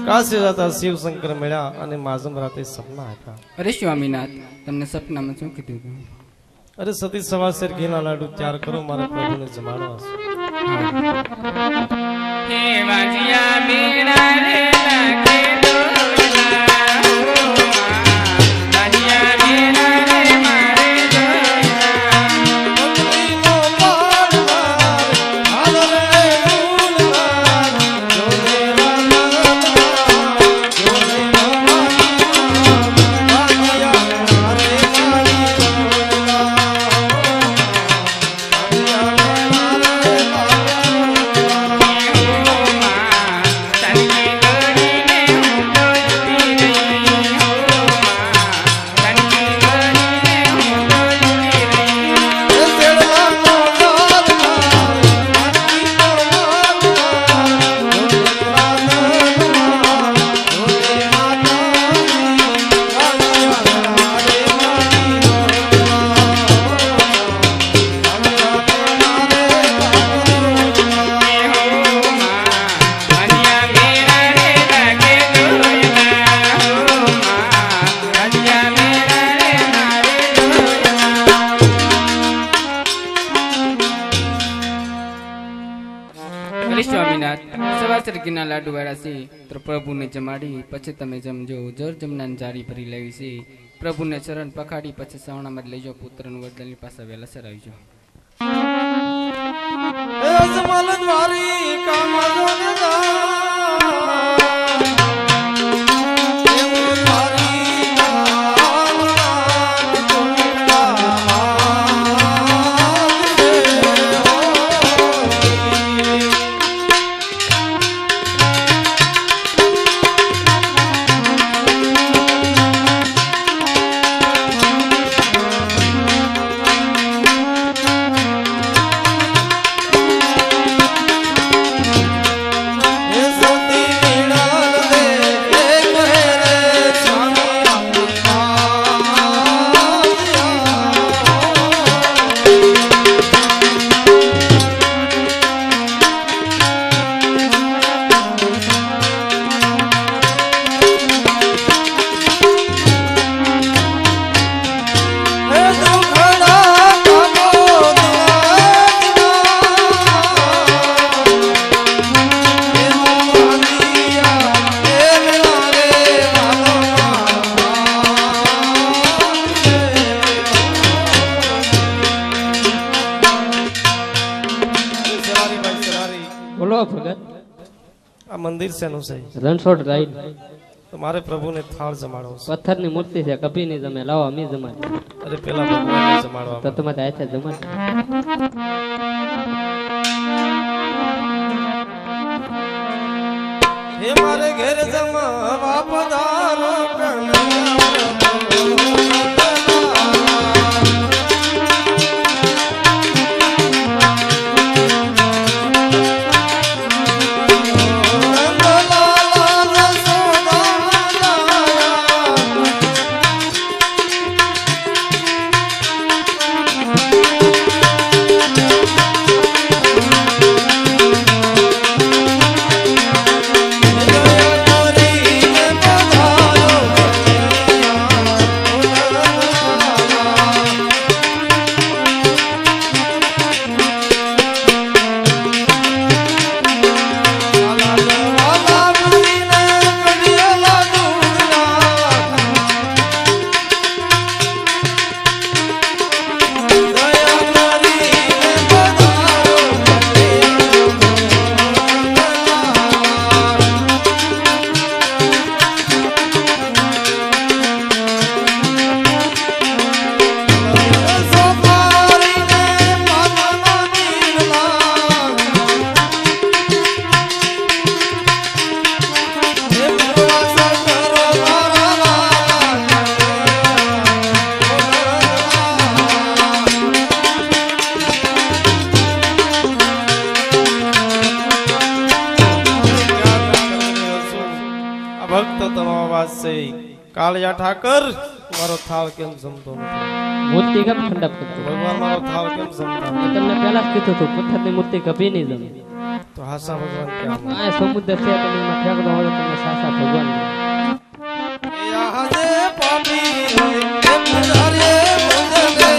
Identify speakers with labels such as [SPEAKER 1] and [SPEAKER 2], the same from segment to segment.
[SPEAKER 1] કાશી જતા શિવ શંકર મળ્યા અને માઝમ રાતે સપના આપ્યા.
[SPEAKER 2] અરે સ્વામીનાથ, તમને સપનામાં શું કીધું હતું?
[SPEAKER 1] અરે સતી સવાસેર ઘીના લાડુ તૈયાર કરો, મારા પ્રભુને જમાડવા છે.
[SPEAKER 2] હે વાજિયા મેરા રે લાગે ના લાડુ વાળા છે તો પ્રભુને જમાડી પછી તમે જમજો. જર જમનાની જારી ભરી લેવી છે. પ્રભુને ચરણ પખાડી પછી સવણામાં લઈ જાઓ. પુત્રનું વરદાનની પાસે વહેલા સર આવી જાઓ.
[SPEAKER 1] આ મંદિર શેનું છે?
[SPEAKER 3] રણછોડ રાઈડ.
[SPEAKER 1] તો મારે પ્રભુને થાળ જમાડવો છે.
[SPEAKER 3] પથ્થરની મૂર્તિ છે, કભી નહીં જમે. લાવો અમે જમાડ.
[SPEAKER 1] અરે પેલા પ્રભુને જમાડવા
[SPEAKER 3] તો તમારે આથે જમાડ.
[SPEAKER 1] હે મારે ઘેર જમવા પધારો તમારો અવાજ છે કાળિયા ઠાકર મારો થાળ કેમ જમતો નથી
[SPEAKER 3] મૂર્તિ કેમ ઠંડક કરતો
[SPEAKER 1] ભગવાન મારો થાળ કેમ જમતા
[SPEAKER 3] મેં તમને પહેલા જ કીધું હતું પથ્થરની મૂર્તિ કભી નહીં જમે
[SPEAKER 1] તો હાસા ભગવાન ક્યાં
[SPEAKER 3] આ સમુદ્ર છે તમે એમાં ફેંકડો હોય તો તમને સાસા ભગવાન મળે.
[SPEAKER 1] યાદે પાપી હે પુજારે મુજને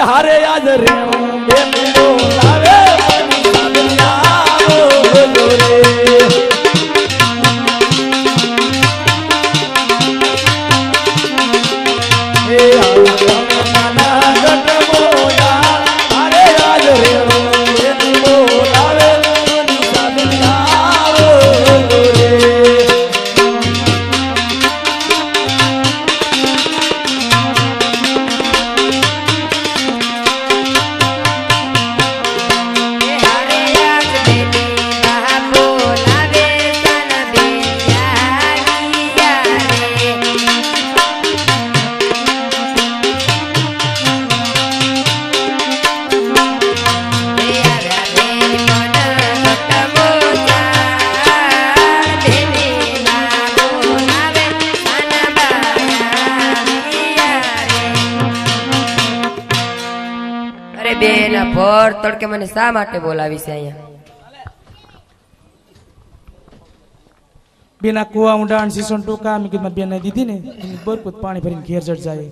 [SPEAKER 4] હારે યાદ રે એ મેરો લાવે મની સાદિયા ઓ રે
[SPEAKER 5] ભર તડકે મને શા માટે બોલાવી છે અહીંયા?
[SPEAKER 6] બેના કુવા ઊંડા સીસણ ટૂંકા મેં કીધું બેન દીધી ને બરકુત પાણી ભરીને ઘેર જટ જાય.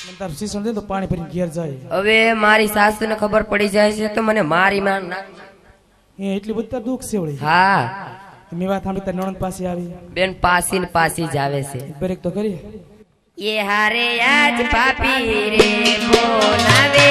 [SPEAKER 6] મને તારું સીસણ દે તો પાણી ભરીને ઘેર જાય.
[SPEAKER 5] હવે મારી સાસુને ખબર પડી જાય છે તો મને મારી માં નાખશે.
[SPEAKER 6] એ એટલી બધી તાર દુઃખ છે વળી.
[SPEAKER 5] હા
[SPEAKER 6] મેં વાત સાંભળી તારી નણંદ પાસે આવી.
[SPEAKER 5] બેન પાસી ને પાસી જ આવે છે.
[SPEAKER 6] બ્રેક તો કરી.
[SPEAKER 5] એ હારે આજ પાપી રે બોલાવે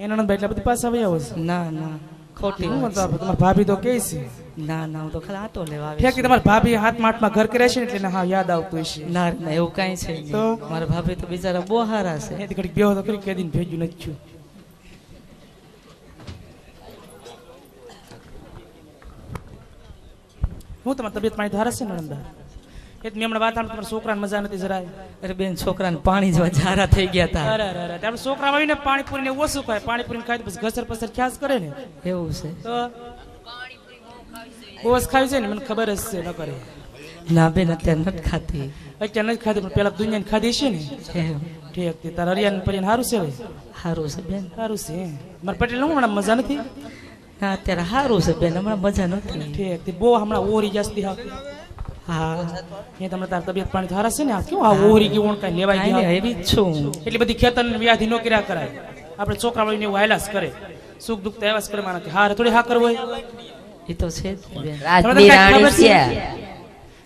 [SPEAKER 5] નણંદ બાયા બસુરે.
[SPEAKER 6] ના ના ખોટી તમારા ભાભી તો કે છે.
[SPEAKER 7] ના ના હું તો ખાલી આટો લેવા આવી
[SPEAKER 6] ફેંકી તમારા ભાભી હાથમાં હાથમાં ઘર કરે છે ને એટલે હા યાદ આવતું હશે.
[SPEAKER 7] ના ના એવું કાંઈ છે નહીં.
[SPEAKER 6] તો
[SPEAKER 7] મારા ભાભી તો બિચારા બહુ હારા છે.
[SPEAKER 6] એથી ઘડીક બેહો તો કરી કે દિન ભેજ્યું નથી થયું. હું તમારી તબિયત પાણી ધારસ છે ને નણંદા? એ મેં હમણાં વાત સાંભળી તમારા છોકરાને મજા નથી જરાય.
[SPEAKER 7] અરે બેન છોકરાને પાણી જ જારા થઈ ગયા હતા.
[SPEAKER 6] અરે અરે અરે આપણે છોકરા આવીને પાણીપુરી ને ઓછું ખાય, પાણીપુરી ખાય પછી ઘસર પસર ખ્યાસ કરે ને
[SPEAKER 7] એવું છે.
[SPEAKER 6] તો ઓસ ખાવી છે ને મને ખબર જ છે ન કરે.
[SPEAKER 7] ના બેન અત્યારે નથી ખાતી.
[SPEAKER 6] અત્યારે નથી ખાધી પણ પેલા દુનિયાની ખાધી છે ને.
[SPEAKER 7] એમ.
[SPEAKER 6] ઠીક તે તારા હરિયાણ પરિયાણ સારું છે હવે?
[SPEAKER 7] સારું છે બેન.
[SPEAKER 6] સારું છે. મારા પટેલ હું હમણાં મજા નથી.
[SPEAKER 7] ના અત્યારે સારું છે બેન હમણાં મજા નથી.
[SPEAKER 6] ઠીક તે બહુ હમણાં ઓરી જાસ્તી હા.
[SPEAKER 7] હા
[SPEAKER 6] એ તમને તાર તબિયત પાણી ધારા છે ને આ કેવું આ ઓરી કે ઓણ કાંઈ લેવાય
[SPEAKER 7] કાંઈ
[SPEAKER 6] ગયા
[SPEAKER 7] નહીં, એવી જ છું.
[SPEAKER 6] એટલી બધી ખેતર વ્યાધિ નો કર્યા કરાય. આપણે છોકરા વળીને એવું હાયલાસ કરે, સુખ દુઃખ તો એવા જ કરે મારા કે હારે થોડી હા કરવો હોય.
[SPEAKER 7] એ તો છે જ બેન.
[SPEAKER 5] રાજની રાણી છે.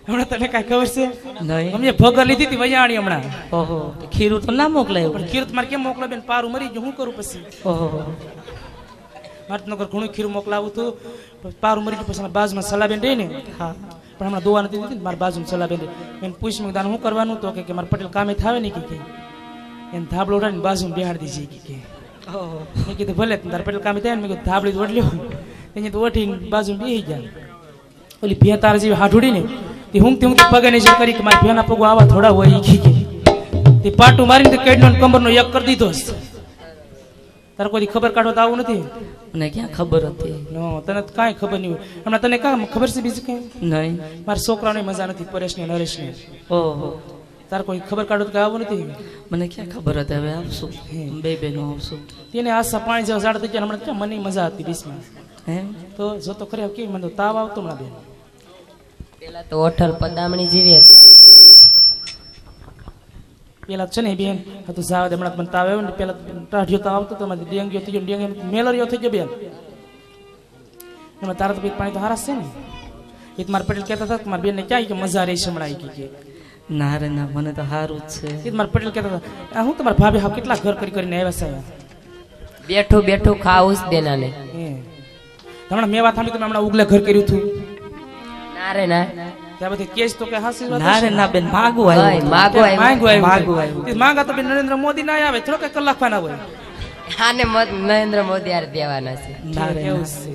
[SPEAKER 6] હમણાં તને કાંઈ ખબર છે?
[SPEAKER 7] નહીં.
[SPEAKER 6] અમે ભગર લીધી હતી વૈયાણી હમણાં.
[SPEAKER 7] ઓહો ખીરું તો ના મોકલાયું.
[SPEAKER 6] પણ ખીર મારે કેમ મોકલા બેન? પારું મરી ગયું, શું કરું પછી?
[SPEAKER 7] ઓહો
[SPEAKER 6] મારે નગર ઘણું ખીરું મોકલાવું હતું, પારું મરી ગયું. પછી અમારા બાજુમાં સલાબેન રહી ને,
[SPEAKER 7] હા
[SPEAKER 6] પણ હમણાં દોવા નથી દીધી ને મારા બાજુમાં સલાબેન રહી. એને પૂછ્યું દાન શું કરવાનું? તો કે મારા પટેલ કામે થાવે ને કે એને ધાબળો ઉડાડીને બાજુમાં બેહાડી દીધી કે.
[SPEAKER 7] ઓહો
[SPEAKER 6] મેં કીધું ભલે તારા પટેલ કામે થાય ને. મેં કીધું ધાબળી ઓઢલ્યો અહીંયા તો ઓઠીને બાજુમાં બેસી ગયા. ઓલી ભે તારા જેવી હાથોડી ને તે હું પગે ને જે કરી કે મારા ભેના પગો આવા થોડા હોય ઈ ખીકે તે પાટું મારીને કેડનો કમરનો એક કરી દીધો. તારે કોઈ ખબર કાઢો તો આવું નથી.
[SPEAKER 7] મને ક્યાં ખબર હતી?
[SPEAKER 6] નો તને કાંઈ ખબર નહીં હોય. હમણાં તને કાં ખબર છે બીજું કંઈ?
[SPEAKER 7] નહીં.
[SPEAKER 6] મારા છોકરાને મજા નથી, પરેશ ને નરેશ ને.
[SPEAKER 7] ઓહો
[SPEAKER 6] તારે કોઈ ખબર કાઢો તો આવું નથી.
[SPEAKER 7] મને ક્યાં ખબર હતી. હવે આવશું બે બેનો આવશું.
[SPEAKER 6] તેને આશા પાણી જેવા ઝાડ થઈ ગયા. હમણાં ક્યાં મને મજા હતી બીચમાં.
[SPEAKER 7] એમ
[SPEAKER 6] તો જોતો ખરે કેવી મને તો તાવ આવતો હમણાં બેન.
[SPEAKER 5] પેલા તો ઓઠલ પદામણી જેવી હતી.
[SPEAKER 6] પેલા છે ને બેન તું જાવ દે હમણાં મને તાવ આવ્યો ને પેલા ટાઢિયો તાવ આવતો તો મને ડેંગ્યુ થઈ ગયો, ડેંગ્યુ મેલેરિયો થઈ ગયો બેન. એમાં તારા તો પાણી તો હારા છે ને. એ મારા પટેલ કહેતા હતા કે મારા બેનને ક્યાં કે મજા રહી છે હમણાં કે.
[SPEAKER 7] ના રે ના મને તો સારું જ છે.
[SPEAKER 6] એ મારા પટેલ કહેતા હતા હું તમારા ભાભી હા કેટલા ઘર કરી કરીને આવ્યા છે.
[SPEAKER 5] બેઠું બેઠું ખાવું જ દેનાને.
[SPEAKER 6] હમણાં મેં વાત સાંભળી તમે હમણાં ઉગલે ઘર કર્યું હતું.
[SPEAKER 5] ના રે ના.
[SPEAKER 6] ત્યાં બધી કેસ તો કે હાસી વાત
[SPEAKER 7] ના રે ના બેન માગું આવ્યું.
[SPEAKER 5] માગું આવ્યું.
[SPEAKER 6] માગું આવ્યું. માંગા તો બેન નરેન્દ્ર મોદી ના આવે થોડો કઈ કલાક પાના હોય.
[SPEAKER 5] આને નરેન્દ્ર મોદી યાર દેવાના છે.
[SPEAKER 7] ના રે
[SPEAKER 6] એવું છે.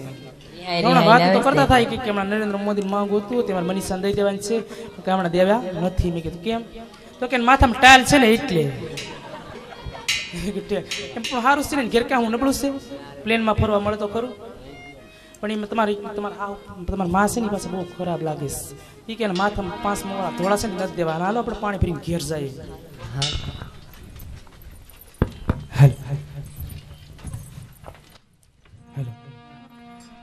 [SPEAKER 6] હમણાં વાત તો કરતા થાય કે હમણાં નરેન્દ્ર મોદી માંગવું હતું તેમાં મનીષા દઈ દેવાની છે કે હમણાં દેવા નથી. મેં કીધું કેમ? તો કે માથામાં ટાયલ છે ને એટલે એમ પણ સારું છે ને ઘેર ક્યાં હું નબળું છે પ્લેનમાં ફરવા મળે તો ખરું. પણ એમાં તમારા માં છે ને પાસે બહુ ખરાબ લાગે છે. એ કે માથામાં 5 મોળા ધોળા છે ને નથી દેવાના. હાલો આપણે પાણી ભરીને ઘેર જઈએ.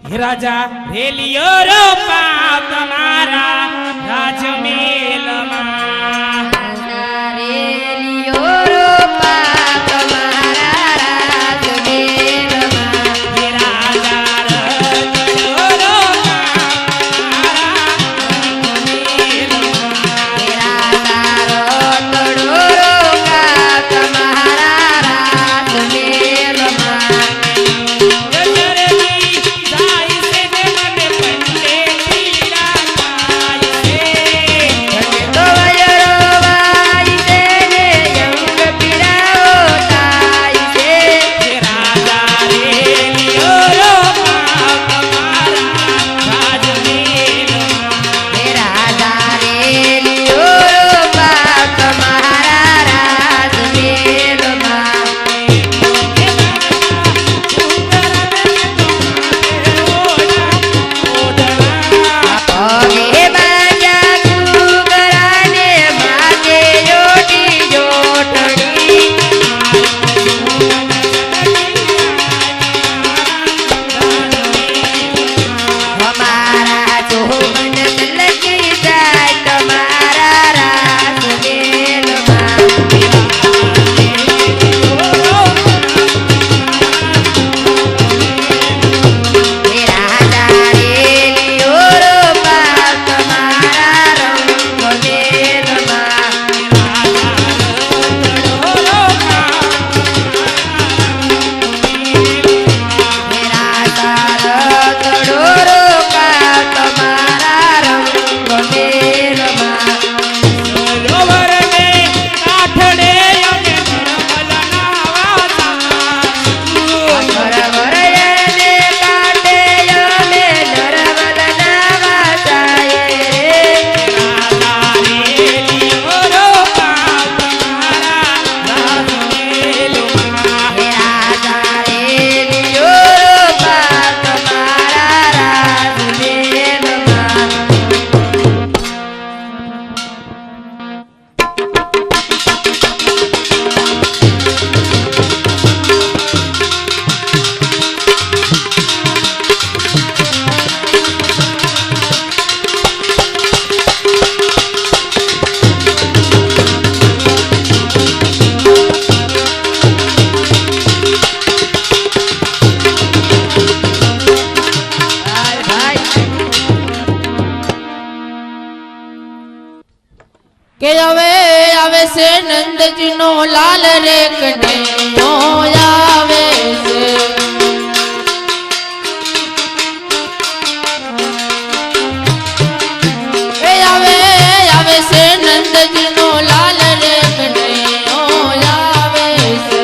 [SPEAKER 6] હે રાજા રેલિયો રો પા તમારા રાજમેલમાં
[SPEAKER 8] નંદજી નો લાલ રે કનૈયો આવે છે આવે છે નંદજી નો લાલ રે કનૈયો આવે છે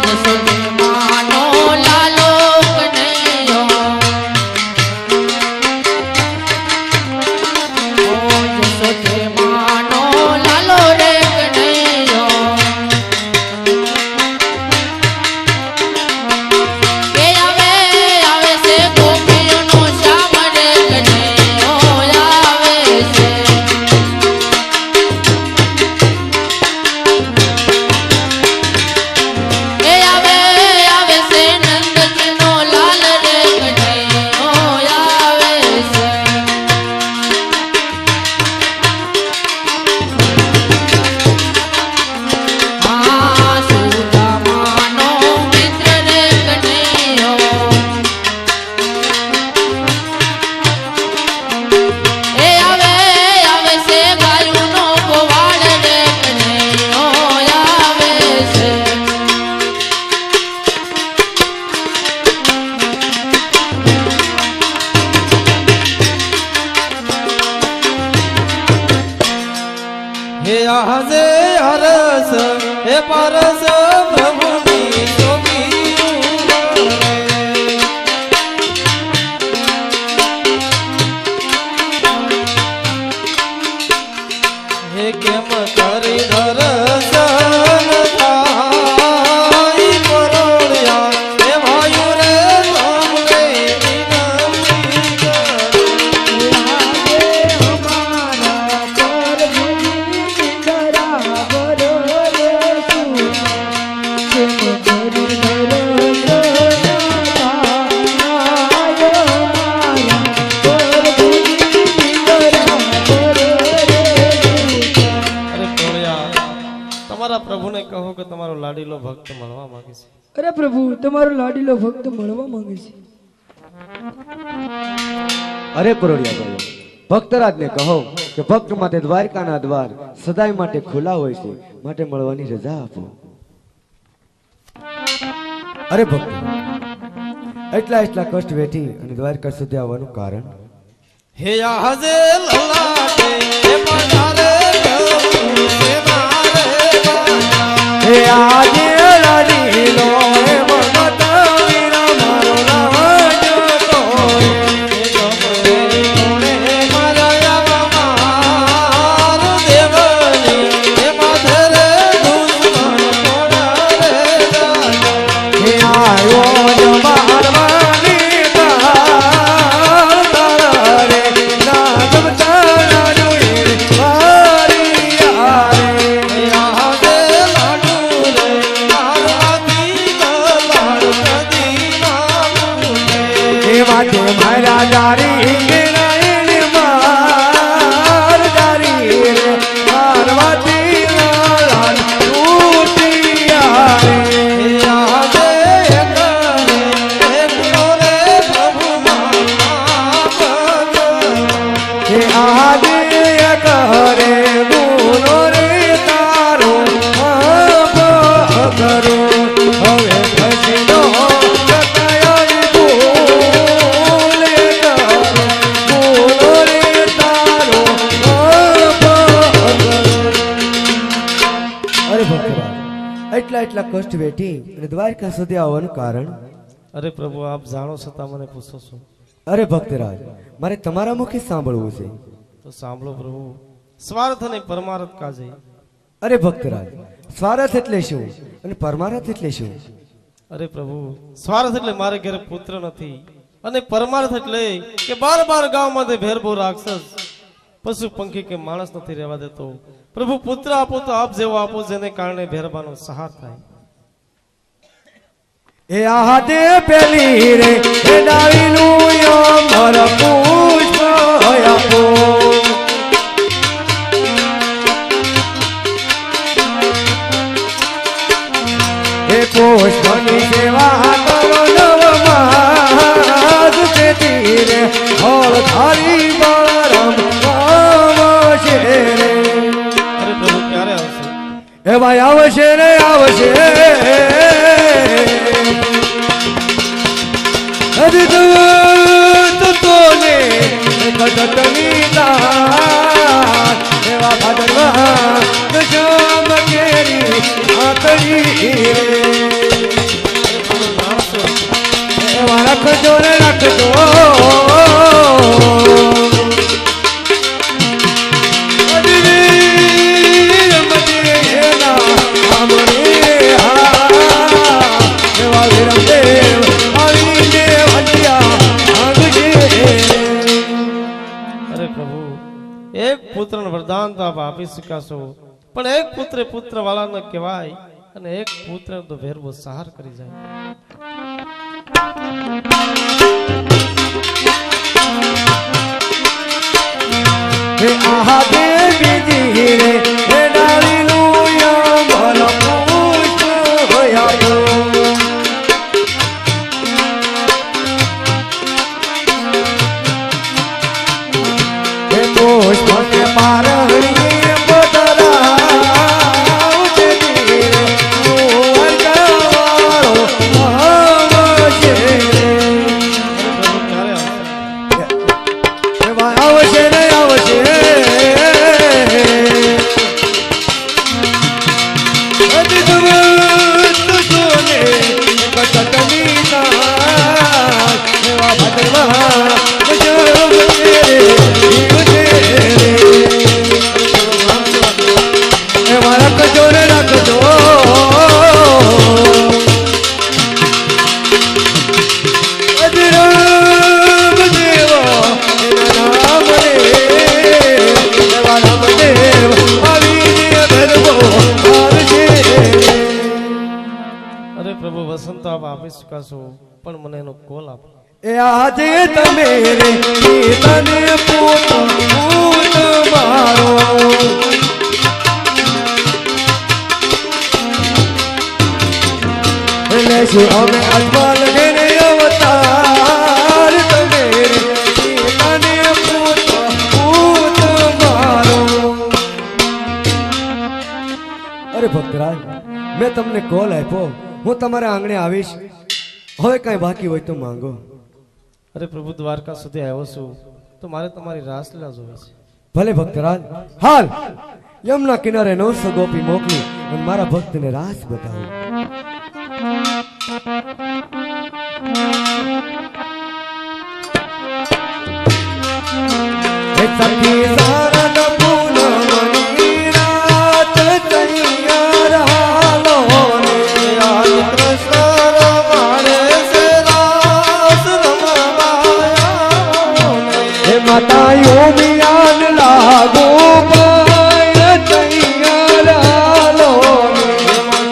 [SPEAKER 8] જશોદામાનો લાલો કનૈયો જશોદામાનો લાલો રે કનૈયો
[SPEAKER 1] હે આજે હરસ હે પરસ પ્રભુની શોભી હે કેમ કરી દર્શન થાય પરોળ્યા હે ભાયુ રે તમને વિનંતી તમારા પ્રભુને કહો કે તમારો લાડીલો ભક્ત મળવા માંગે છે.
[SPEAKER 9] અરે પ્રભુ તમારો લાડીલો ભક્ત મળવા માંગે છે.
[SPEAKER 10] અરે પરોડિયા ભાઈઓ, ભક્તરાજને કહો કે ભક્ત માટે દ્વારકાના દ્વાર સદાય માટે ખુલ્લા હોય છે, માટે મળવાની રજા આપો. અરે ભક્ત, એટલા કષ્ટ વેઠી અને દ્વારકા સુધી આવવાનું કારણ?
[SPEAKER 1] હે આજે લલાટે હે પધારે
[SPEAKER 10] હે આજે લાડીલો હે ભગત વીરા મારો રાજ તો મારા જારી એટલા કષ્ટ વેઠી અને દ્વારકા સુધી આવવાનું કારણ?
[SPEAKER 1] અરે પ્રભુ, આપ જાણો છતાં મને પૂછો છો?
[SPEAKER 10] અરે ભક્તરાજ, મારે તમારા મુખે સાંભળવું છે.
[SPEAKER 1] તો સાંભળો પ્રભુ. સ્વાર્થ અને પરમાર્થ કાજે.
[SPEAKER 10] અરે ભક્તરાજ, સ્વાર્થ એટલે શું અને પરમાર્થ એટલે શું?
[SPEAKER 1] અરે પ્રભુ, સ્વાર્થ એટલે મારે ઘરે પુત્ર નથી, અને પરમાર્થ એટલે કે બાર ગામમાં ભેરભો રાક્ષસ પશુ પંખી કે માણસ નથી રહેવા દેતો. પ્રભુ, પુત્ર આપો તો આપ જેવો આપો જેને કારણે ભેરબાનો સહાર થાય.
[SPEAKER 10] એ આહતે પેલી રે એ ડાવીનું યમર પુષ્પ આપો. એ પુષ્પની સેવા કરો નવમાં તીરે હોળ ધારી બળરામ આવશે રે.
[SPEAKER 1] અરે પ્રભુ ક્યારે આવશે?
[SPEAKER 10] એ ભાઈ આવશે રે આવશે. હજી તોને કટની તાર એવા ભાદરવા જામ કેરી આતરી એવા રાખજો રે રાખજો.
[SPEAKER 1] એક પુત્ર વરદાન તો આપ આપી શકાશો, પણ એક પુત્ર પુત્ર વાળા ન કહેવાય અને એક પુત્ર તો ભેરવો સહાર કરી જાય.
[SPEAKER 10] આહા દેવી રે હે ડાળીનું યમલ પુષ્પ હોયાયો. હે પુષ્પ કે પારણીએ બદલાવ દેવી રે ઓરગાવાળો આવશે રે. આવશે રે આવશે.
[SPEAKER 1] અરે પ્રભુ વસંત આપ આપી શકાશો, પણ મને એનો કોલ આપો.
[SPEAKER 10] એ આજે તમે રે તને પૂત મારો લેશું અમે અજમાલ ઘેરે અવતાર. તમે રે તને પૂત મારો. અરે ભક્તરાજ, મેં તમને કોલ આપ્યો, હું તમારા આંગણે આવીશ. હવે કઈ બાકી હોય તો માંગો.
[SPEAKER 1] અરે પ્રભુ દ્વારકા સુધી આવ્યો છું તો મારે તમારી રાસલીલા જોવે છે.
[SPEAKER 10] ભલે ભક્તરાજ, હાલ યમુના કિનારે 900 ગોપી મોકલી અને મારા ભક્તને રાસ બતાવો. સખી સારદ પૂનમની રાત તૈયાર હાલો ને આજ કૃષ્ણ રમાડે છે રાસ રમવાયા ને. માતા યોમિયાન લાગો પાય તૈયાર હાલો ને.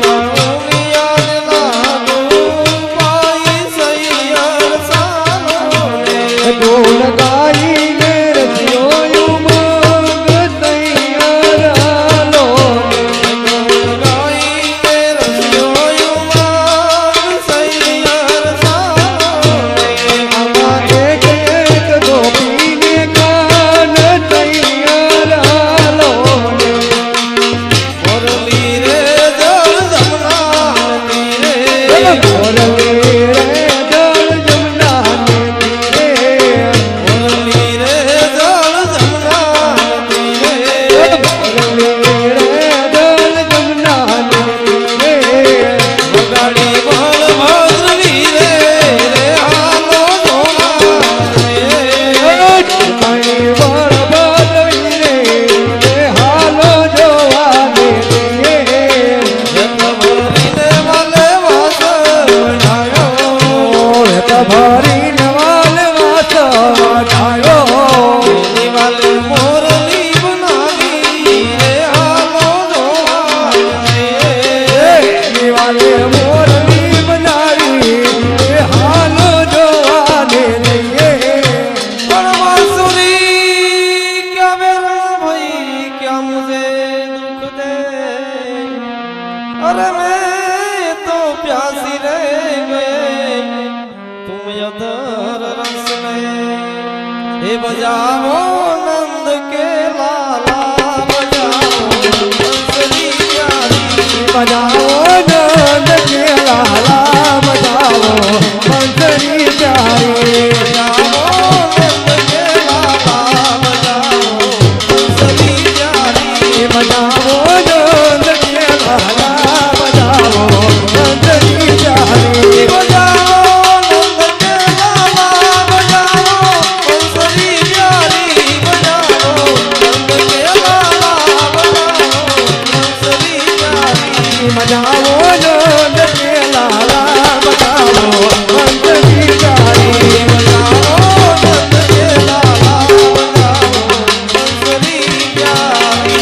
[SPEAKER 10] માતા યોમિયાન લાગો પાય તૈયાર સાલો ને. ઢોલ ગાઈ
[SPEAKER 1] गिरधर रस हे बजाओ नंद के लाला बजाओ बंसरी प्यारी
[SPEAKER 10] बजाओ नंद के लाला बजाओ बंसरी प्यारी
[SPEAKER 1] बजाओ नंद के लाला बजाओ बंसरी प्यारी
[SPEAKER 10] बजाओ नंद के लाला बजाओ बंसरी प्यारी
[SPEAKER 1] बजाओ नंद के लाला बजाओ बंसरी प्यारी बजाओ नंद के लाला बजाओ बंसरी प्यारी
[SPEAKER 10] बजाओ नंद के लाला बजाओ बंसरी प्यारी
[SPEAKER 1] बजाओ नंद के लाला बजाओ बंसरी प्यारी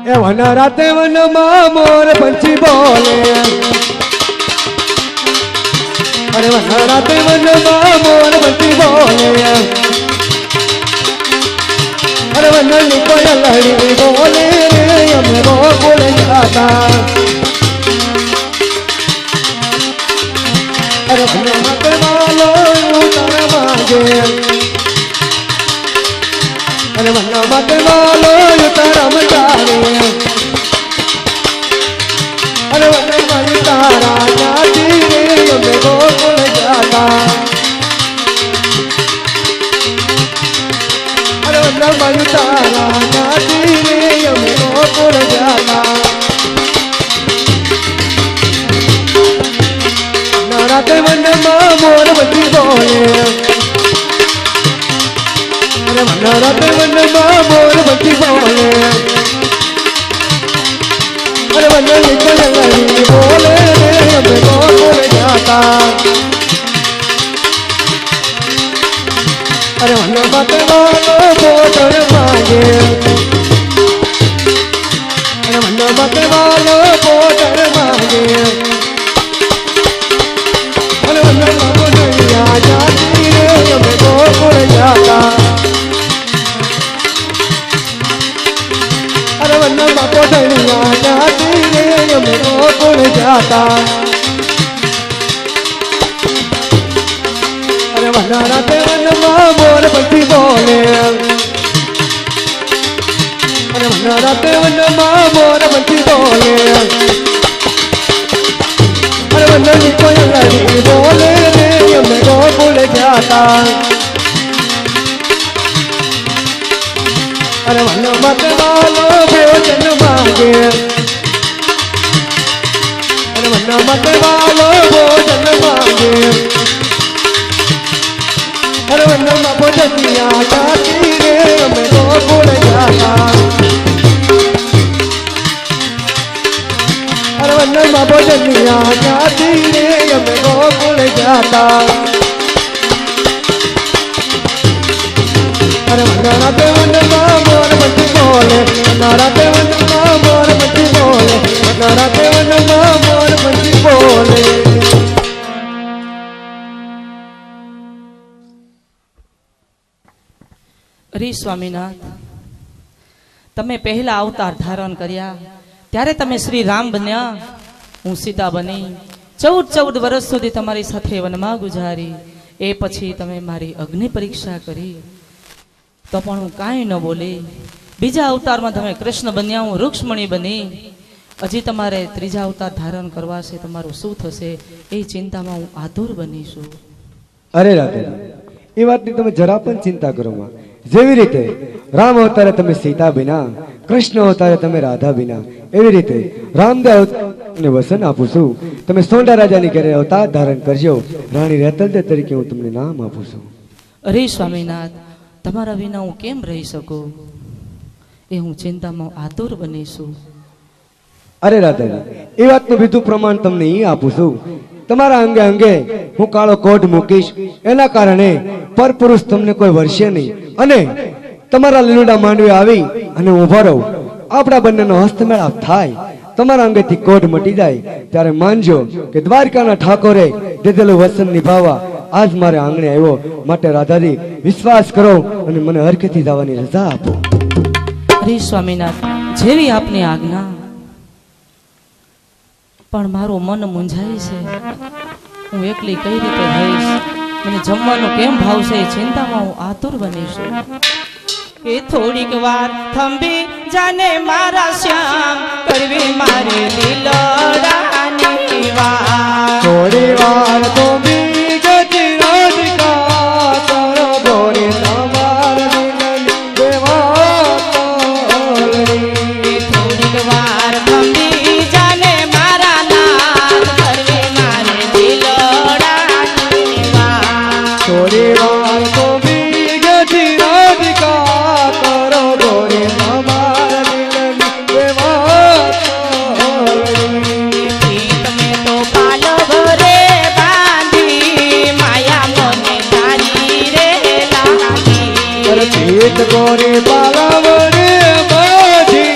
[SPEAKER 10] ए वन राते वन मां मोर पंछी बोले अरे वन राते वन मां मोर पंछी बोले अरे वन कोयल लड़ी बोले हमें वो बोल जाता अरे वन मत मालो उतर मांगे अरे वन मत मालो उतर मचारे अरे वन मई तारा जाती रे हमें वो बोल जाता अरे वन मई तारा जाती रे हमें वो बोल जाता नाराते वन मां मोर बची बोले अरे वन राते वन मां मोर बची बोले अरे वन कोयल लड़ी बोले हमें वो बोल जाता अरे वन मत वालो बोतल मांगे अरे वन मत वालो बोतल मांगे अरे वन दुनिया जाती रे हमें वो बोल जाता अरे वन बापो दुनिया जाती रे हमें वो बोल जाता अरे वन राते वन मां मोर पंछी बोले अरे वन राते वन मां मोर पंछी बोले अरे वन कोयल लड़ी बोले रे हमें वो बोल जाता अरे वन मत वालो भोजन मांगे अरे वन मत वालो भोजन मांगे अरे वन बापो दुनिया जाती रे हमें वो बोल जाता अरे वन बापो दुनिया जाती रे हमें वो बोल जाता अरे वन राते वन मां मोर पंछी बोले वन राते वन मां मोर पंछी बोले वन राते वन मां मोर पंछी बोले
[SPEAKER 7] અરે સ્વામીનાથ, તમે પહેલા અવતાર ધારણ કર્યા ત્યારે તમે શ્રી રામ બન્યા, હું સીતા બની 14 વર્ષ સુધી તમારી સાથે વનમાં ગુજારી. એ પછી તમે મારી અગ્નિ પરીક્ષા કરી તો પણ હું કાંઈ ન બોલી. બીજા અવતારમાં તમે કૃષ્ણ બન્યા, હું રૂક્ષ્મણી બની. હજી તમારે ત્રીજા અવતાર ધારણ કરવા છે, તમારું શું થશે એ ચિંતામાં હું આતુર બની છું.
[SPEAKER 10] અરે રાધે, એ વાતની તમે જરા પણ ચિંતા કરો માં. જેવી રીતે રામ અવતારે તમે સીતા બિના, કૃષ્ણ અવતારે તમે રાધા બિના, એવી રીતે રામદેવ ને વસન આપું છું. તમે સોંડા રાજાની ઘરે અવતાર ધારણ કરજો. રાણી રેતલદે તરીકે હું તમને નામ આપું છું.
[SPEAKER 7] અરે સ્વામીનાથ, તમારા વિના હું કેમ રહી શકું એ હું ચિંતામાં આતુર બની છું.
[SPEAKER 10] અરે રાધાજી, એ વાતનું બીજું પ્રમાણ તમને અહીં આપું છું. તમારા અંગે અંગે હું કાળો કોટ મૂકીશ, એના કારણે પરપુરુષ તમને કોઈ વર્ષે નહીં, અને તમારા લીલુડા માંડવે આવી અને ઉભા રહો, આપણા બંનેનો હસ્તમેળાપ થાય, તમારા અંગેથી કોટ મટી જાય, ત્યારે માનજો કે દ્વારકાના ઠાકોરે દીધેલું વચન નિભાવવા આજ મારે આંગણે આવ્યો. માટે રાધાજી, વિશ્વાસ કરો અને મને હરખેથી જવાની રજા આપો.
[SPEAKER 7] અરે સ્વામીનાથ, જેવી આપની આજ્ઞા. પણ મારું મન મૂંઝાય છે. હું એકલી કઈ રીતે રહીશ? મને જમવાનું કેમ ભાવશે એ ચિંતામાં હું આતુર બની છું. એ થોડીક વાર થંભી જાને મારા શ્યામ, કરવી મારે દિલડાની વાત.
[SPEAKER 10] થોડી વાર તો બીજતી રાધિકા કરો ગોરી તમાર દિલની દેવા તોલણી.
[SPEAKER 7] થોડીક વાર થંભી જાને મારા નાથ, કરવી મારે દિલડાની વાત.
[SPEAKER 10] થોડી વાર તો બીજતી રાધિકા કરો ગોરી તમાર દિલની દેવા તોલણી.
[SPEAKER 7] તમે તો પાલવ રે બાંધી, માયા મને તારી રે લાગી.
[SPEAKER 10] ચિત ગોરી પાલાવરે બાજી,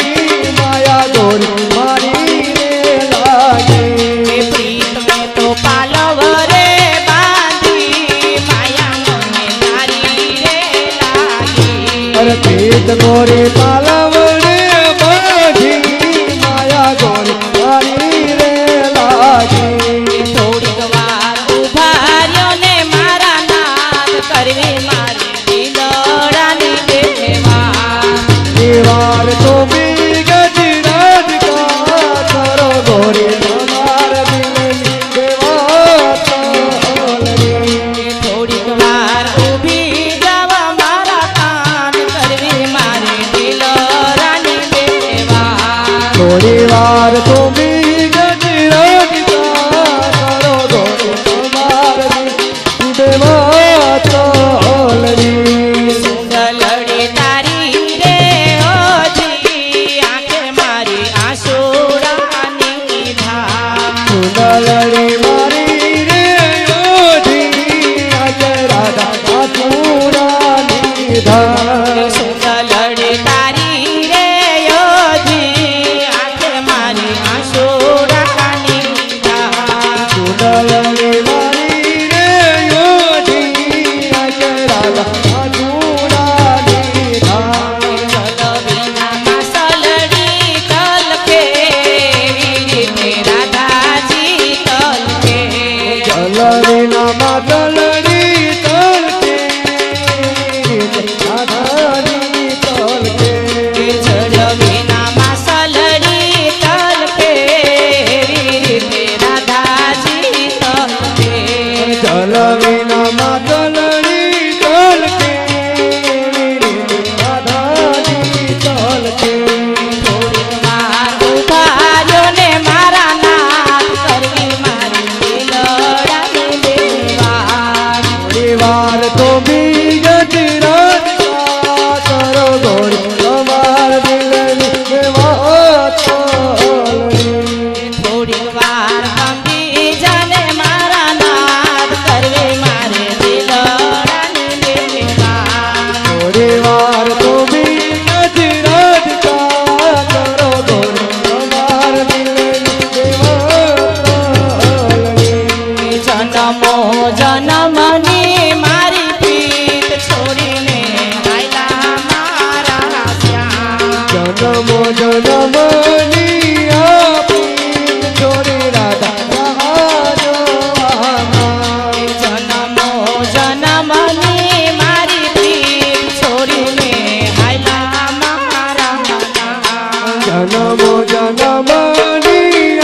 [SPEAKER 10] માયા ગોરી મારી રે લાગી.
[SPEAKER 7] પ્રીત મેં તો પાલવ રે બાંધી, માયા મને તારી રે લાગી.
[SPEAKER 10] ચિત ગોરી પાલાવરે બાજી, માયા ગોરી મારી રે લાગી.
[SPEAKER 7] થોડીક વાર ઉભા રહ્યો ને મારા નાથ, કરવી મારી દિલડાની દેવા.
[SPEAKER 10] દીવાર તો બીગતી રાધિકા કરો ગોરી તમાર દિલની દેવા તોલણી.
[SPEAKER 7] થોડીક વાર ઊભી જવા મારા કાન, કરવી મારી દિલડાની દેવા.
[SPEAKER 10] થોડી વાર તો બીજતી રાધિકા કરો ગોરી તમાર દિલની દેવા તોલણી.
[SPEAKER 7] સુંદરડી તારી રે ઓજી, આંખે મારી આંસુડાની ધાર.
[SPEAKER 10] સુંદરડી મારી રે ઓઢી, આજે રાધા આસુરાની ધાર.
[SPEAKER 7] સુંદરડી તારી રે ઓજી, આંખે મારી આંસુડાની ધાર.
[SPEAKER 10] સુંદરડી મારી રે ઓઢી, આજે રાધા આસુરાની ધાર.
[SPEAKER 7] વિનામાં સલડી તલકે, રીતે રાધાજી તલકે.
[SPEAKER 10] જલરીના માતલડી તલકે, રાધાની તલકે.
[SPEAKER 7] જળ વિનામાં સલડી તલકે, રીતે રાધાજી તલકે.
[SPEAKER 10] જલરીના માતલડી તલકે, રાધાની તલકે.
[SPEAKER 7] થોડીક વાર ઉભા રહ્યો ને મારા નાથ, કરવી મારી દિલડાની દેવા.
[SPEAKER 10] થોડી વાર તો બીજતી રાધિકા કરો ગોરી તમાર દિલની દેવા તોલણી.
[SPEAKER 7] થોડીક વાર કંપી જાને મારા નાથ, કરવી મારે દિલડાની દેવા.
[SPEAKER 10] થોડી વાર તો બીજતી રાધિકા કરો ગોરી તમાર દિલની દેવા તોલણી.
[SPEAKER 7] જન્મો જન્મની મારી પ્રીત છોડીને આયલા મારા શ્યામ.
[SPEAKER 10] જન્મો જન્મની આપી છોડી રાધા જન્મો
[SPEAKER 7] જન્મની મારી પ્રીત છોડીને આયલા મારા શ્યામ.
[SPEAKER 10] જન્મની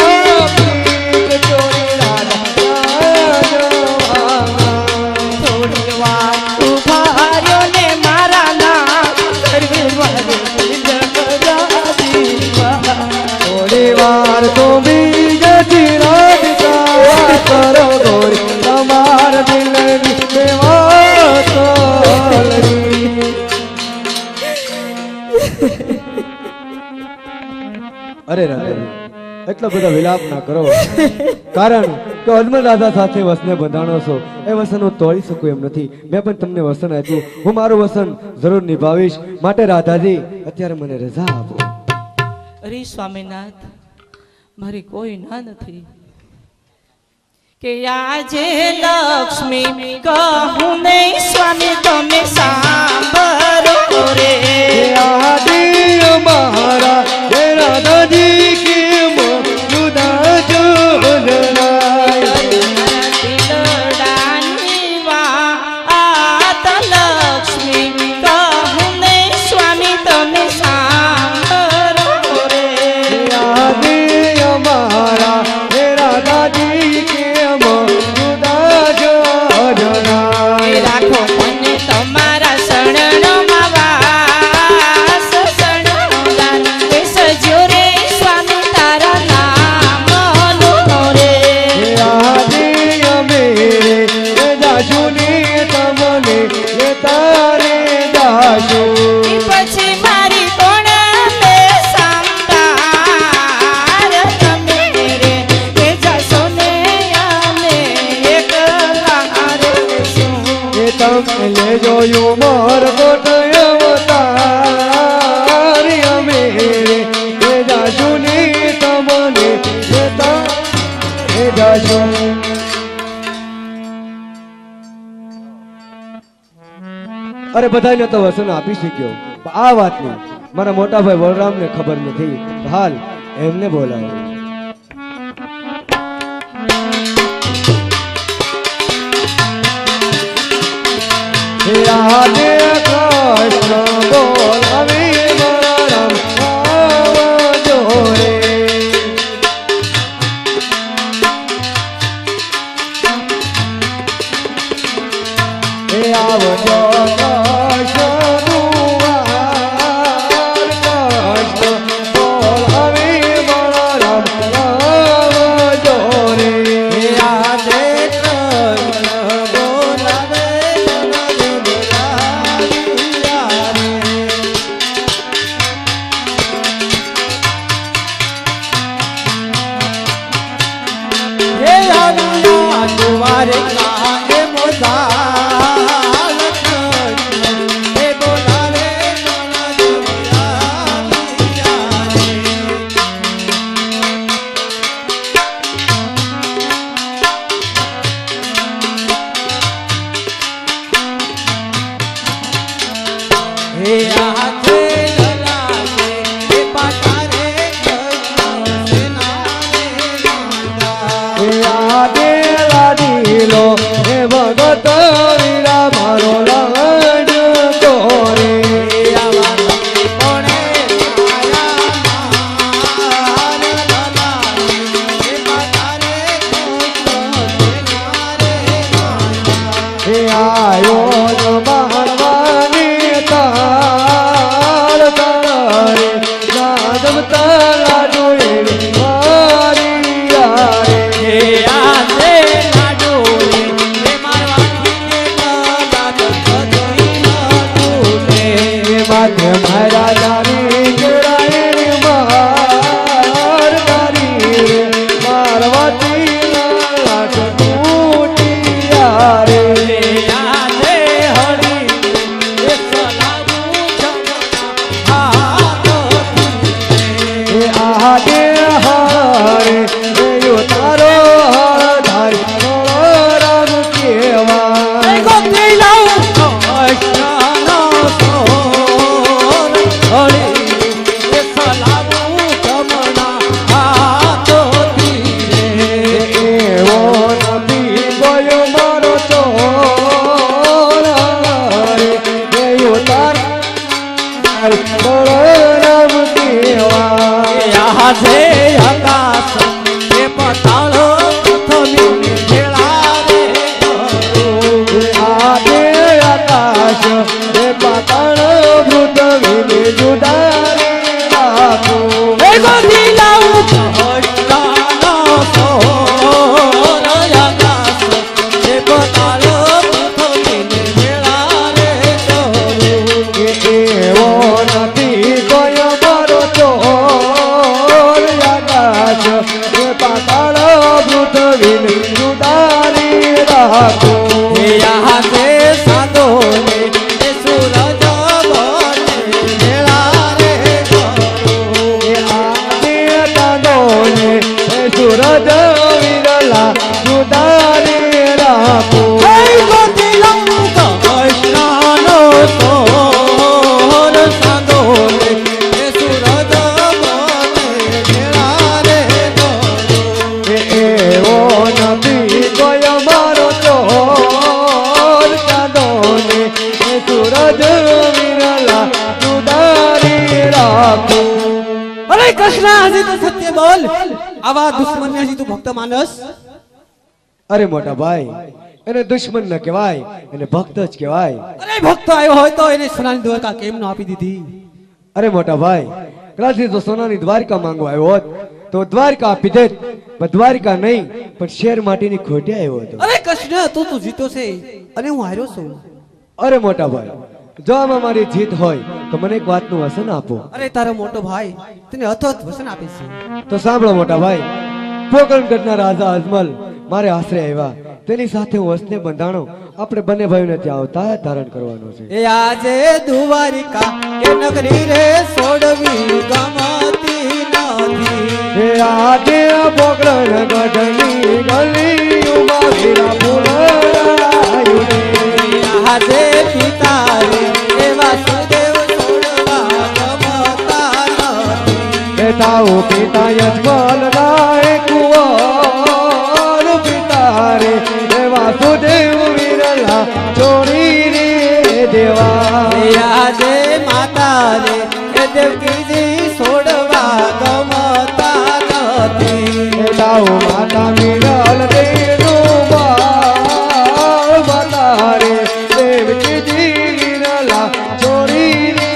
[SPEAKER 10] આપી છોડી રાધા
[SPEAKER 7] થોડીક વાર ઉભા રહ્યો ને મારા નાથ, કરવી મારી દિલડાની દેવા.
[SPEAKER 10] થોડી વાર તો બીજતી રાધિકા કરો ગોરી તમાર દિલની દેવા તોલણી. અરે રાધા, એટલો બધો વિલાપ ના કરો, કારણ કે અજમલ રાધા સાથે વસને બંધાણો છો. એ વસન હું તોડી શકું એમ નથી. મેં પણ તમને વસન આપ્યું, હું મારું વસન જરૂર નિભાવીશ. માટે રાધાજી અત્યારે મને રજા આપો.
[SPEAKER 7] અરે સ્વામીનાથ, મારી કોઈ ના નથી. કે આજે લક્ષ્મી કહું નહીં સ્વામી તમે સાંભળો રે.
[SPEAKER 10] આદિ અમારા રાધાજી કે જુદા જુદા જોયો મોર કોટ અવતારી અમે એ જાજુ ની તમને લેતા એ જાજુ અરે બધાને તો વસન આપી શક્યો પણ આ વાતની મારા મોટા ભાઈ બલરામને ખબર નથી હાલ એમને બોલાવો રાધે કૃષ્ણ બોલાવે બલરામ આવજો રે આવજો અરે મોટા ભાઈ એને દુશ્મન ન કહેવાય એને ભક્ત જ કહેવાય
[SPEAKER 11] અરે ભક્ત આવ્યો હોય તો એને સોનાની દ્વારકા કેમ ન આપી દીધી
[SPEAKER 10] અરે મોટા ભાઈ કદાચ જો સોનાની દ્વારકા માંગવા આવ્યો હોત તો દ્વારકા આપી દેત પણ દ્વારકા નહીં પણ શેર માટીની ખોટે આવ્યો હતો
[SPEAKER 11] અરે કૃષ્ણ તું જીતો છે અને હું હાર્યો છું
[SPEAKER 10] અરે મોટા ભાઈ જો આમાં મારી જીત હોય તો મને એક વાતનું વસન આપો
[SPEAKER 11] અરે તારો મોટો ભાઈ તને અથોથ વસન આપે છે
[SPEAKER 10] તો સાંભળો મોટા ભાઈ પોકરણગઢના રાજા અજમલ મારે આશરે આવ્યા તેની સાથે હું વસને બંધાણો આપણે બંને ભાઈઓને ત્યાં અવતાર ધારણ કરવાનો છે.
[SPEAKER 11] એ આજે દ્વારિકા એ નગરી રે છોડવી ગમતી નથી.
[SPEAKER 10] એ આજે પોકરણ ગઢની ગલીઓમાં વીરા પુરાયું રે.
[SPEAKER 11] આજે પિતા રે એ વાસુદેવ છોડવા ગમતા નથી.
[SPEAKER 10] એ તાઓ પિતા યજમાન નાય કુંવર પિતા રે એ વાસુદેવ વિરલા ચોરી રે દેવા.
[SPEAKER 11] એ આજે માતા રે એ દેવકીજી છોડવા ગમતા નથી.
[SPEAKER 10] એ તાઓ માતા વિરલ દેનો બાળ માતા રે દેવકીજી વિરલા ચોરી રે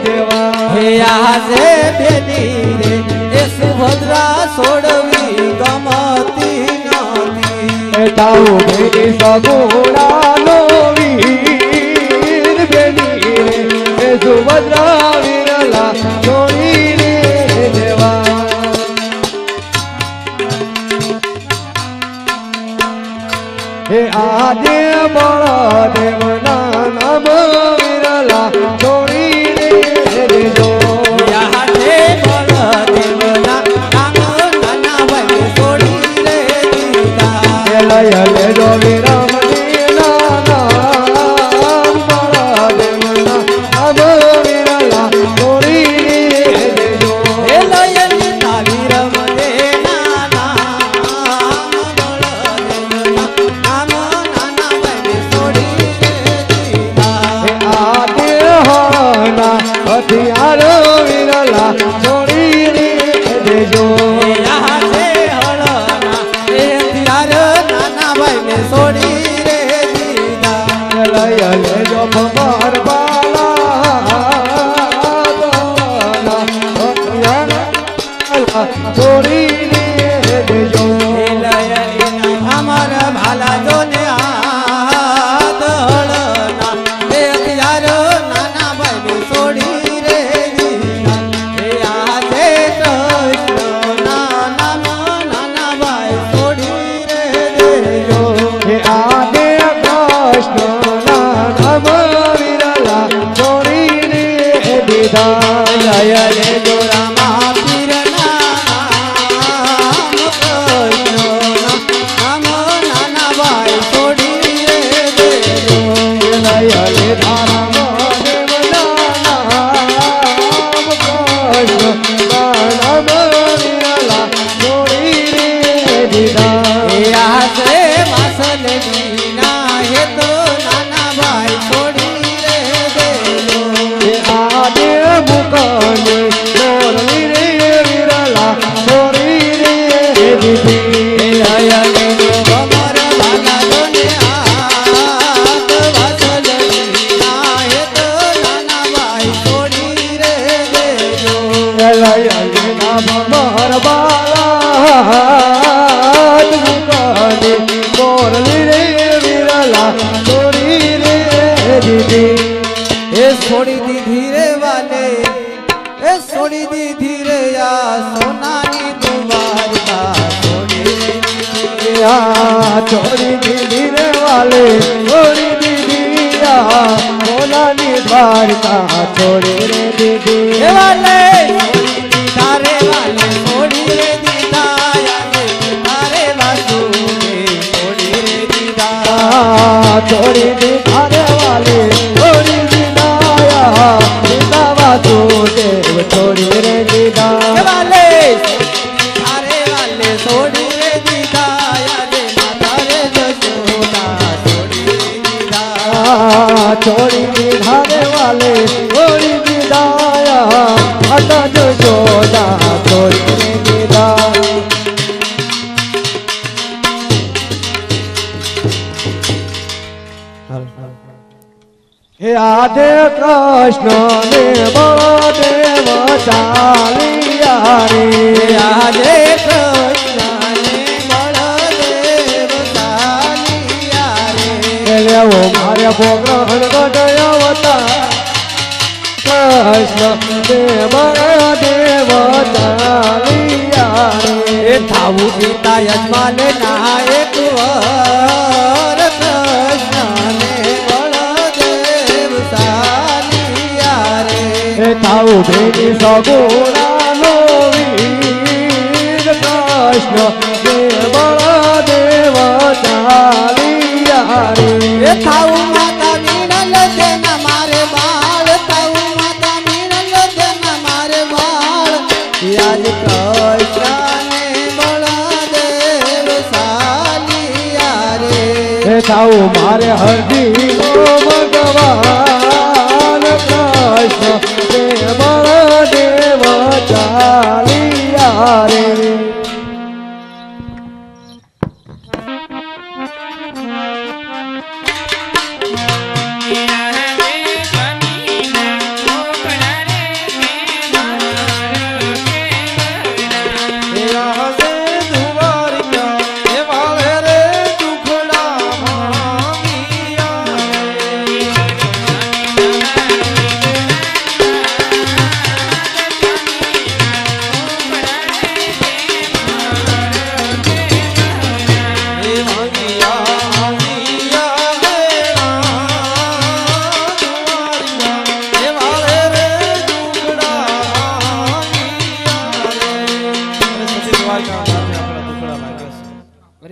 [SPEAKER 10] દેવા.
[SPEAKER 11] હે આજે બેની રે એ સુભદ્રા છોડવી ગમતી નથી.
[SPEAKER 10] એ તાઓ બેની સગુણાનો વીર બેની રે એ સુભદ્રા વિરલા ચોરી રે દેવા. હે આદે બળદેવના નામ વિરલા ચોરી રે દેજો.
[SPEAKER 11] આજે બળદેવના નામ નાના ભાઈ છોડી રે દીધા.
[SPEAKER 10] લય લેજો વિરમણીના નામ બળદેવના નામ વિરલા ચોરી રે દેજો.
[SPEAKER 11] એ લયના વિરમદેના નામ બળદેવના નામ નાના ભાઈ છોડી રે દીધા.
[SPEAKER 10] હે આદે હળના હથિયાર વિરલા ચોરી રે દેજો.
[SPEAKER 11] આજે હળના એ હથિયાર નાના ભાઈને છોડી રે દીધા.
[SPEAKER 10] લય લેજો ભમર બાલા ચોરી રે દેજો.
[SPEAKER 11] એ લય એના અમર ભાલા જોને હાથ હળના એ હથિયાર નાના ભાઈને છોડી રે દીધા. એ આજે કૃષ્ણના નામ નાના ભાઈ છોડી રે દેજો.
[SPEAKER 10] હે આદે કૃષ્ણના નામ વિરલા ચોરી રે દીધા.
[SPEAKER 11] લય લેજો રામા પીરના નામ કૃષ્ણના નામ નાના ભાઈ છોડી રે દેજો.
[SPEAKER 10] લય લીધા રામદેવના નામ કૃષ્ણના નામ વિરલા ચોરી રે દીધા.
[SPEAKER 11] એ આજે વાસલજીના હે તો નાના ભાઈ છોડી રે દેજો.
[SPEAKER 10] હે આદે મુકને ચોરી રે વિરલા ચોરી રે દીધી.
[SPEAKER 11] લય લેજો અમર ભાલા જોને હાથ વાસલજીના હે તો નાના ભાઈ છોડી રે દેજો.
[SPEAKER 10] લય લીધા ભમર બાલા મુકને ચોરી રે વિરલા ચોરી રે દીધી.
[SPEAKER 11] એ છોડી દીધી રે વાલે એ છોડી દીધી રે આ સોનાની દ્વારકા છોડી દીધી.
[SPEAKER 10] આ ચોરી દીધી રે વાલે ચોરી દીધી આ મોલાની દ્વારકા ચોરી રે દીધી.
[SPEAKER 11] એ વાલે છોડી દીધા રે વાલે છોડી રે દીધા યાદે તારે વાસુદેવ છોડી રે દીધા.
[SPEAKER 10] આ ચોરી દીધા રે વાલે ચોરી દીધા પિતા વાસુદેવ ચોરી રે દીધા.
[SPEAKER 11] એ વાલે તારે વાલે છોડી રે દીધા યાદે માતા રે જશોદા છોડી રે દીધા.
[SPEAKER 10] ચોરી દીધા રે વાલે ચોરી દીધા માતા જશોદા ચોરી રે દીધા. હે આદે કૃષ્ણ ને બળદેવ ચાલિયા રે.
[SPEAKER 11] આજે કૃષ્ણને બળદેવ ચાલિયા રે.
[SPEAKER 10] લેવો મારે પોગ્રહણ ગઢ કૃષ્ણ દેવ દેવ ચાલિયા રે.
[SPEAKER 11] થાવું પિતા યજમાન ના એક વાર કૃષ્ણ
[SPEAKER 10] થાઉં ભેગી સગુણાનો વીર કૃષ્ણ દેવ બળદેવ ચાલિયા રે
[SPEAKER 11] એ થાઉં માતા મીનલ તેના મારે બાળ થાઉં માતા મીનલ તેના મારે બાળ યાદ કૃષ્ણને બળદેવ સાલિયા રે
[SPEAKER 10] એ થાઉં મારે હરદીનો ભગવાન કૃષ્ણ દેવ બળદેવ ચાલિયા રે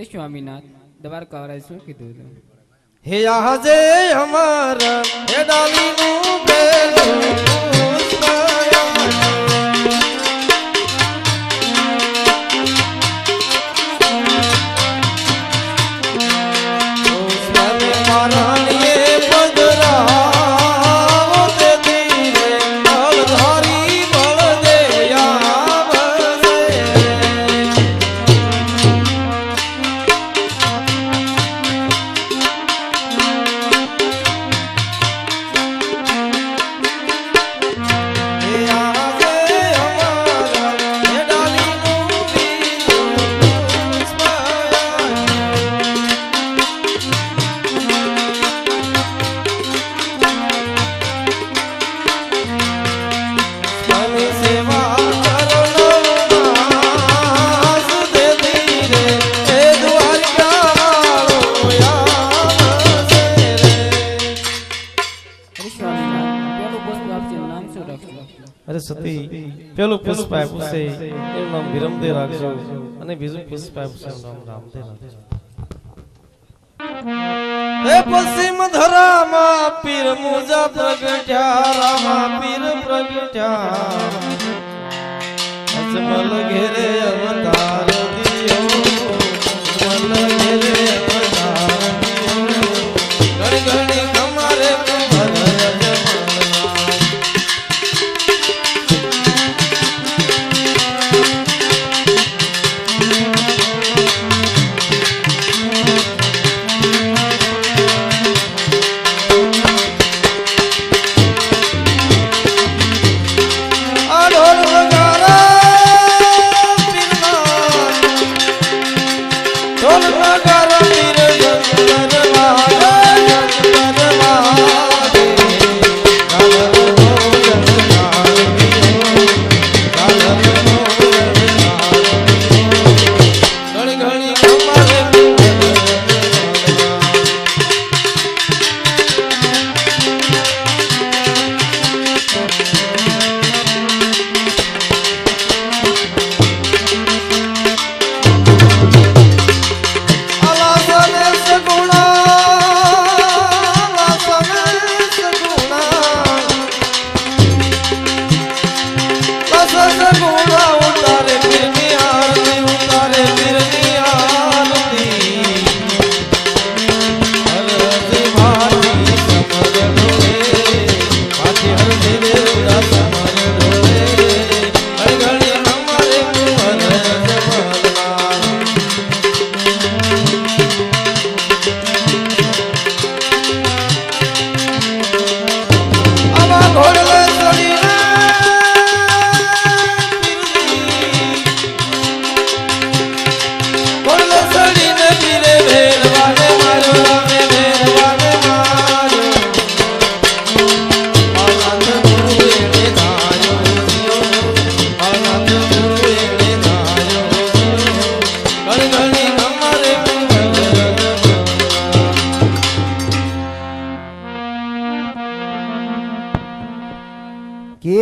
[SPEAKER 2] સ્વામીનાથ દ્વારકા વાળાએ શું કીધું હતું?
[SPEAKER 1] હે આજે હમારા હે ડાલીનું પેલું અરે સતી પેલું પુષ્પ આપ્યું છે એનું નામ વિરમદે રાખજો અને બીજું પુષ્પ આપ્યું છે એનું નામ રામદે રાખજો. હે પશ્ચિમ ધરામાં પીર મુજા પ્રગટ્યા રામા પીર પ્રગટ્યા અજમલ ઘેરે અવતાર દિયો અજમલ ઘેરે અવતાર દિયો ઘણી ઘણી તમારે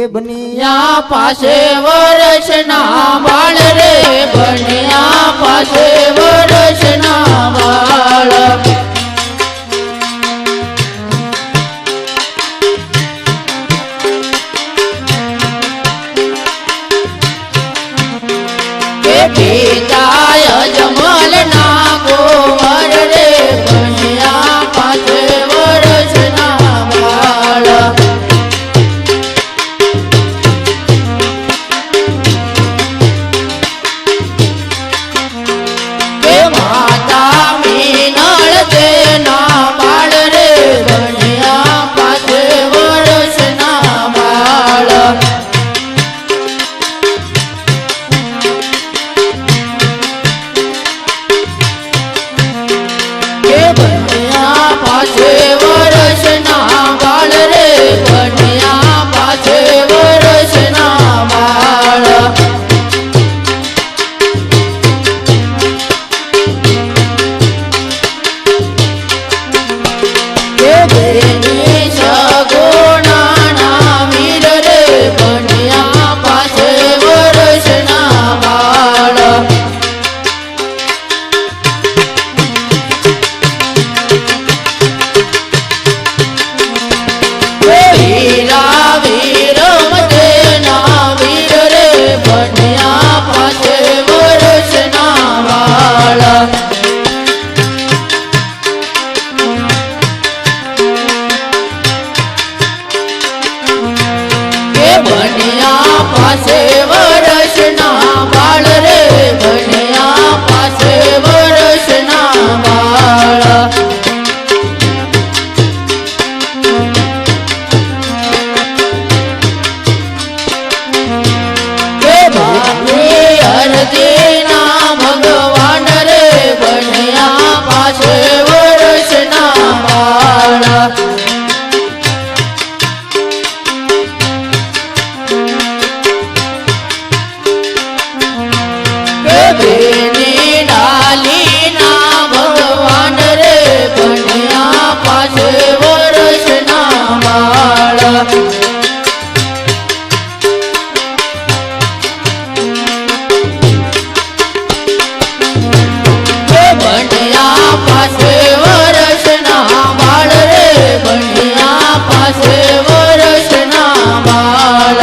[SPEAKER 8] બનિયા પાસે વર્ષના બાળ રે બનિયા પાસે વર્ષના બાળ પિતાય જમલ ના ગોવર રે બનિયા પાસે વર્ષના બાળ કે માતા મીનળ તેના બાળ રે બનિયા પાસે વર્ષના બાળ બનિયા પાસે વર્ષના બાળ રે બનિયા પાસે વર્ષના બાળ બેની સગુણાના વીર રે બનિયા પાસે વર્ષના બાળ વીરા વીર મતેના વીર રે બનિયા પાસે વર્ષના બાળ કે બનિયા પાસે વર્ષના બાળ રે બનિયા પાસે વર્ષના બાળ અરજીના ભગવાન રે બનિયા પાસે વર્ષના બાળ કે બેની ડાલીના ભગવાન રે બનિયા પાસે વર્ષના બાળ બનિયા પાસે વર્ષના બાળ રે બનિયા પાસે વર્ષના બાળ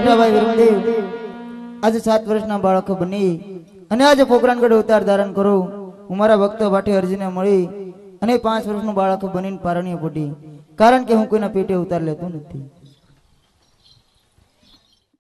[SPEAKER 12] મોટા ભાઈ વિરમદેવ આજે 7 વર્ષના બાળક બની અને આજે પોકરણગઢ અવતાર ધારણ કરો હું મારા ભક્તો ભાટે અર્જુને મળી અને 5 વર્ષનું બાળક બનીને પારણીય પડી કારણ કે હું કોઈના પેટે ઉતાર લેતો નથી